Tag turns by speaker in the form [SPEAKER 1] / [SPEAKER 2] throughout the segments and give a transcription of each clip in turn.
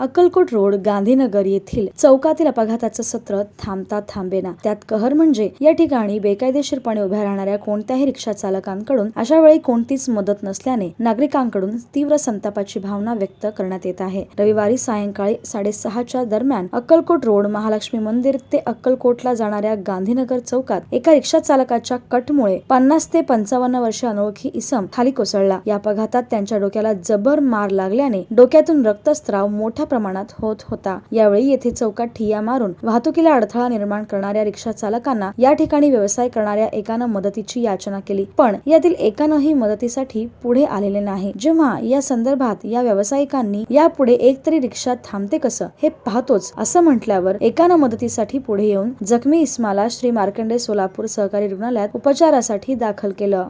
[SPEAKER 1] Akkalkot road Gandhinagar येथील चौकातील अपघाताचं सत्र थांबता थांबेना। त्यात कहर म्हणजे या ठिकाणी बेकायदेशीरपणे उभ्या राहणाऱ्या कोणत्याही रिक्षा चालकांकडून अशा वेळी कोणतीच मदत नसल्याने नागरिकांकडून तीव्र संतापाची भावना व्यक्त करण्यात येत आहे। रविवारी सायंकाळी 6:30च्या दरम्यान अक्कलकोट रोड महालक्ष्मी मंदिर ते अक्कलकोटला जाणाऱ्या गांधीनगर चौकात एका रिक्षा चालकाच्या कटमुळे 50 ते 55 वर्षीय अनोळखी इसम खाली कोसळला। या अपघातात त्यांच्या डोक्याला जबर मार लागल्याने डोक्यातून रक्तस्राव मोठ्या प्रमाणात होत होता। यावेळी येथे चौकात ठिय्या मारून वाहतुकीला अडथळा निर्माण करणाऱ्या रिक्षा चालकांना या ठिकाणी व्यवसाय करणाऱ्या एकानं मदतीची याचना केली, पण यातील एकानंही मदतीसाठी पुढे आलेले नाही। जेव्हा या संदर्भात या व्यावसायिकांनी यापुढे एकतरी रिक्षा थांबते कसं हे पाहतोच असं म्हटल्यावर एकानं मदतीसाठी पुढे येऊन जखमी इस्माला श्री मार्कंडे सोलापूर सहकारी रुग्णालयात उपचारासाठी दाखल केलं।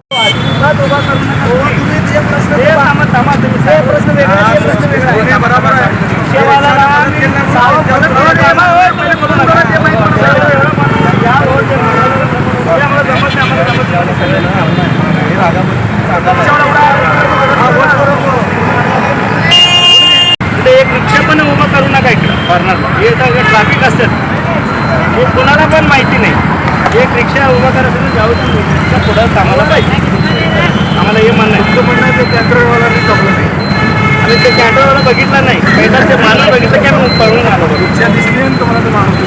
[SPEAKER 2] एक रिक्षा पण उभा करू नका इकडं कॉर्नरला। हे ट्रॅफिक असतात, हे कोणाला पण माहिती नाही। एक रिक्षा उभा करायचं जाऊ रिक्षा पुढं कामाला पाहिजे। आम्हाला हे म्हणणं आहे, म्हणणं आहे ते कॅन्टरवाल्याने जमलं नाही आणि ते कॅन्टरवाला बघितला नाही, पहिला ते माणूस बघितलं की आम्ही पळून आलो। रिक्षा दिसली आणि तुम्हाला ते माणूस